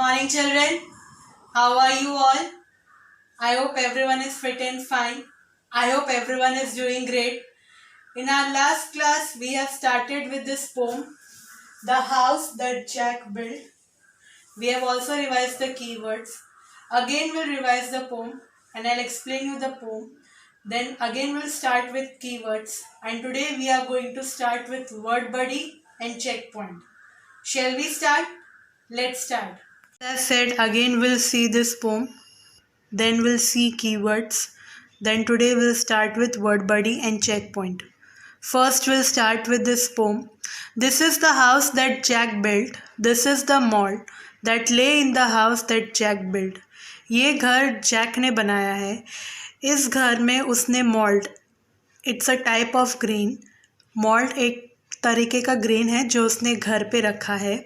morning, children. How are you all? I hope everyone is fit and fine. I hope everyone is doing great. In our last class, we have started with this poem, The House That Jack Built. We have also revised the keywords. Again, we'll revise the poem and I'll explain you the poem. Then again, we'll start with keywords. And today, we are going to start with word buddy and checkpoint. Shall we start? Let's start. As I said, again we'll see this poem, then we'll see keywords, then today we'll start with word buddy and checkpoint. First we'll start with this poem. This is the house that Jack built. This is the mold that lay in the house that Jack built. ये घर Jack ने बनाया है. इस घर में उसने mould, it's a type of green, mould एक तरीके का ग्रीन है जो उसने घर पे रखा है.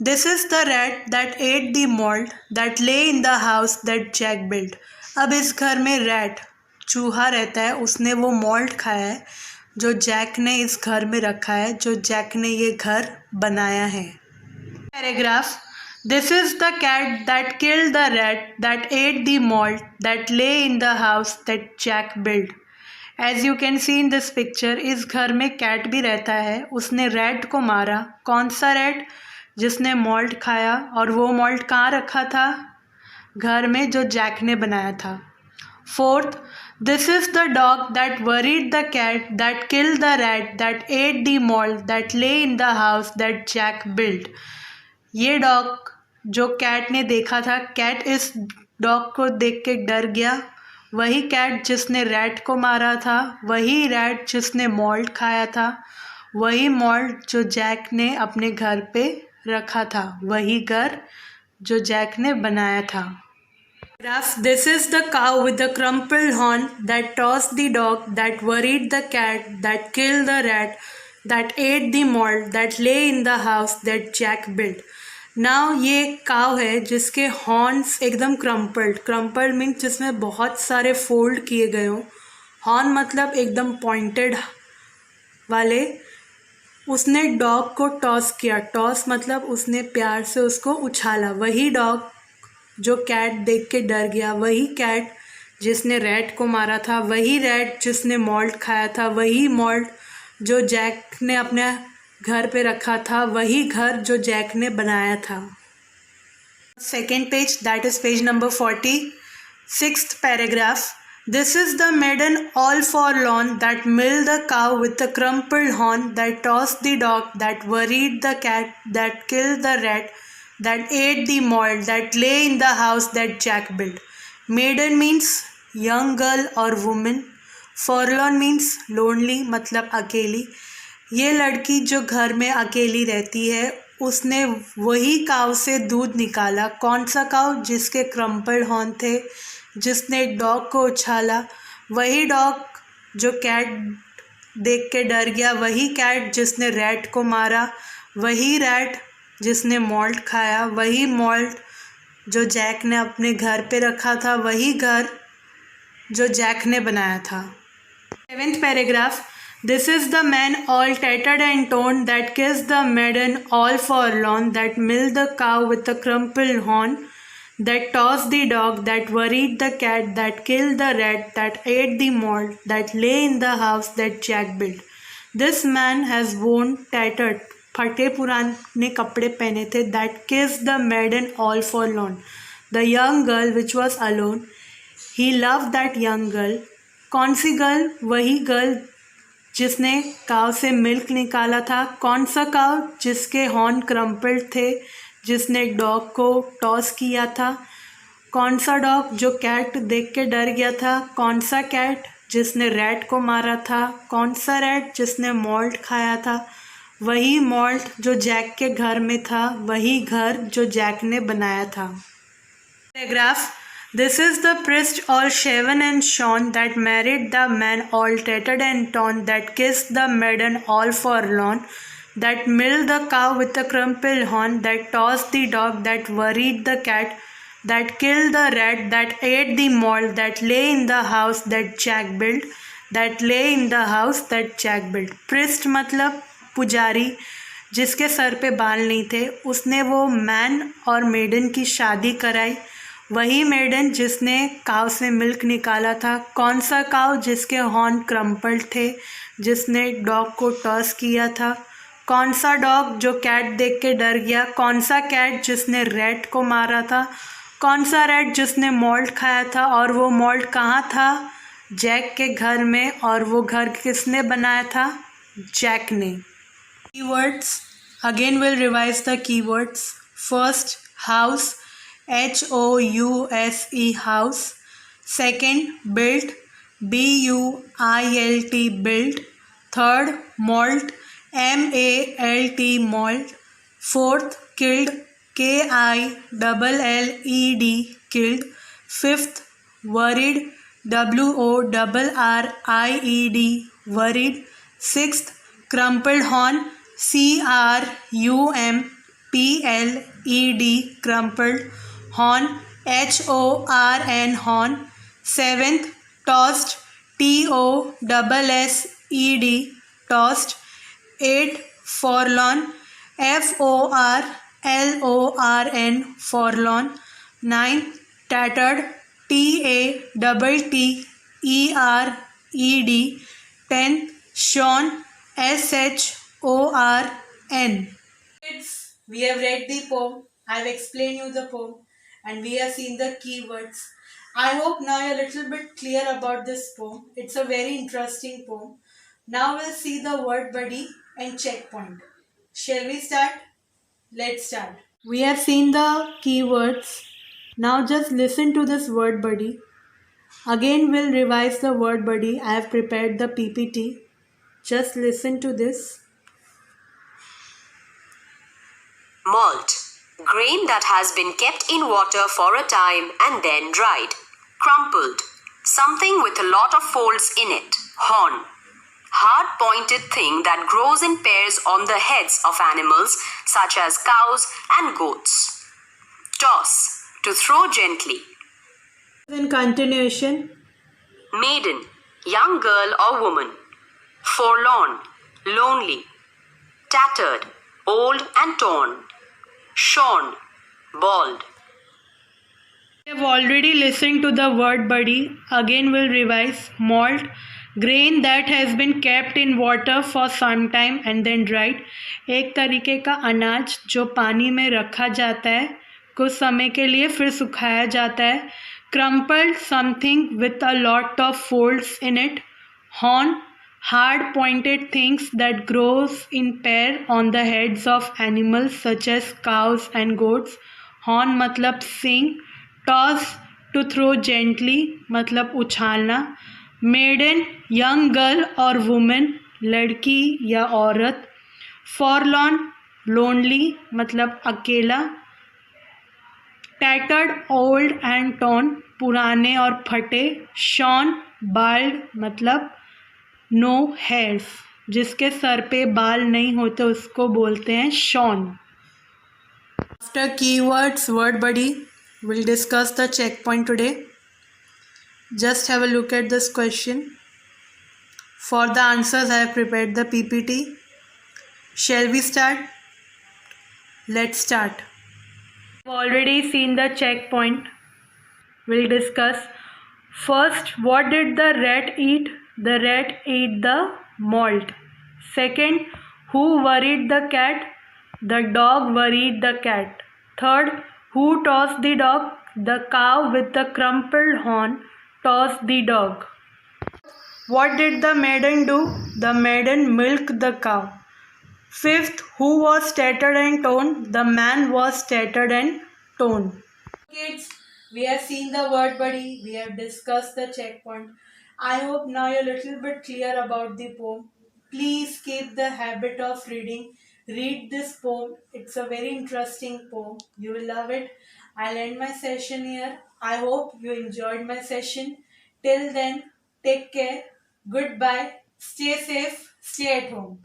This is the rat that ate the mould that lay in the house that Jack build. अब इस घर में रैट चूहा रहता है, उसने वो मोल्ड खाया है जो जैक ने इस घर में रखा है, जो जैक ने ये घर बनाया है. Paragraph. This is the cat that killed the rat that ate the mould that lay in the house that Jack build. As you can see in this picture, इस घर में कैट भी रहता है, उसने रैट को मारा. कौन सा रैट? जिसने मोल्ड खाया. और वो मोल्ड कहाँ रखा था? घर में जो जैक ने बनाया था. Fourth, this is the dog that worried the cat that killed the rat that ate the mould that lay in the house that Jack build. ये डॉग जो कैट ने देखा था, कैट इस डॉग को देख के डर गया. वही कैट जिसने रैट को मारा था, वही रैट जिसने मोल्ड खाया था, वही मोल्ड जो जैक ने अपने घर पे रखा था, वही घर जो जैक ने बनाया था. This is the cow with the crumpled horn that tossed the dog, that worried the cat, that killed the rat, that ate the mold, that lay in the house that Jack built. Now ये काव है जिसके horns एकदम crumpled means जिसमें बहुत सारे fold किए गए हों. हॉर्न मतलब एकदम पॉइंटेड वाले. उसने डॉग को टॉस किया. टॉस मतलब उसने प्यार से उसको उछाला. वही डॉग जो कैट देख के डर गया, वही कैट जिसने रैट को मारा था, वही रैट जिसने मोल्ड खाया था, वही मोल्ड जो जैक ने अपने घर पे रखा था, वही घर जो जैक ने बनाया था. Second page, that is page number 40. Sixth paragraph. This is the maiden all forlorn that milked the cow with the crumpled horn that toss the dog that worried the cat that killed the rat that ate the mould that lay in the house that Jack build. Maiden means young girl और women. Forlorn means lonely मतलब अकेली. ये लड़की जो घर में अकेली रहती है, उसने वही काव से दूध निकाला. कौन सा काव? जिसके क्रम्पल्ड हॉर्न थे, जिसने डॉग को उछाला. वही डॉग जो कैट देख के डर गया, वही कैट जिसने रैट को मारा, वही रैट जिसने मोल्ड खाया, वही मोल्ड जो जैक ने अपने घर पे रखा था, वही घर जो जैक ने बनाया था. Seventh paragraph. This is the man all tattered and torn that kissed the maiden all forlorn, that milled the cow with the crumpled horn, that tossed the dog, that worried the cat, that killed the rat, that ate the mold, that lay in the house that Jack built. This man has worn tattered, फटे पुराने कपड़े पहने थे. That kissed the maiden all forlorn, the young girl which was alone. He loved that young girl. कौन सी girl? वही girl जिसने काव से मिल्क निकाला था. कौन सा काव? जिसके हॉर्न क्रम्पल्ड थे, जिसने डॉग को टॉस किया था. कौन सा डॉग? जो कैट देख के डर गया था. कौन सा कैट? जिसने रैट को मारा था. कौन सा रैट? जिसने मोल्ड खाया था. वही मोल्ड जो जैक के घर में था, वही घर जो जैक ने बनाया था. Paragraph. This is the priest all shaven and shorn that married the man all tattered and torn, that kissed the maiden all forlorn, that milled the cow with the crumpled horn, that tossed the dog, that worried the cat, that killed the rat, that ate the mold, that lay in the house that Jack built, that lay in the house that Jack built. Priest मतलब पुजारी, जिसके सर पे बाल नहीं थे, उसने वो मैन और मेडन की शादी कराई। वही मेडन जिसने काव से मिल्क निकाला था। कौन सा काव जिसके हॉर्न क्रम्पल्ड थे, जिसने डॉग को टॉस किया था। कौन सा डॉग जो कैट देख के डर गया। कौन सा कैट जिसने रैट को मारा था। कौन सा रैट जिसने मॉल्ट खाया था। और वो मॉल्ट कहाँ था, जैक के घर में। और वो घर किसने बनाया था, जैक ने। Keywords. Again we'll revise the keywords. First, house, HOUSE, house. Second, built, BUILT, built. Third, malt, MALT, malt. Fourth, killed, KILLED, killed. Fifth, worried, WORRIED, worried. Sixth, crumpled horn, CRUMPLED, crumpled. Horn, HORN, horn. Seventh, tossed, TOSSED, tossed. Eighth, forlorn, FORLORN, forlorn. Ninth, tattered, TATTERED. 10th, shorn, SHORN. Kids, we have read the poem. I have explained you the poem and we have seen the keywords. I hope now you're a little bit clear about this poem. It's a very interesting poem. Now we'll see the word buddy and checkpoint. Shall we start? Let's start. We have seen the keywords. Now just listen to this word buddy. Again we'll revise the word buddy. I have prepared the PPT. Just listen to this. Malt. Grain that has been kept in water for a time and then dried. Crumpled. Something with a lot of folds in it. Horn. Hard pointed thing that grows in pairs on the heads of animals such as cows and goats. Toss. To throw gently. In continuation. Maiden. Young girl or woman. Forlorn. Lonely. Tattered. Old and torn. Shorn. Bald. We have already listened to the word buddy. Again we'll revise. Malt. Grain that has been kept in water for some time and then dried. एक तरीके का अनाज जो पानी में रखा जाता है कुछ समय के लिए फिर सुखाया जाता है. Crumpled, something with a lot of folds in it. Horn, hard pointed things that grows in pair on the heads of animals such as cows and goats. Horn मतलब सिंग. Toss, to throw gently मतलब उछालना. Maiden, young girl or woman, लड़की या औरत. Forlorn, lonely मतलब अकेला. Tattered, old and torn, पुराने और फटे. Shorn, bald मतलब नो हेयर्स, जिसके सर पे बाल नहीं होते उसको बोलते हैं shorn. After keywords word buddy we'll discuss the checkpoint today. Just have a look at this question. For the answers I have prepared the PPT. Shall we start? Let's start. We've already seen the checkpoint. We'll discuss. First, what did the rat eat? The rat ate the malt. Second, who worried the cat? The dog worried the cat. Third, who tossed the dog? The cow with the crumpled horn tossed the dog. What did the maiden do? The maiden milked the cow. Fifth, who was tattered and torn? The man was tattered and torn. Kids, we have seen the word buddy. We have discussed the checkpoint. I hope now you're a little bit clear about the poem. Please keep the habit of reading. Read this poem. It's a very interesting poem. You will love it. I'll end my session here. I hope you enjoyed my session. Till then, take care. Goodbye. Stay safe. Stay at home.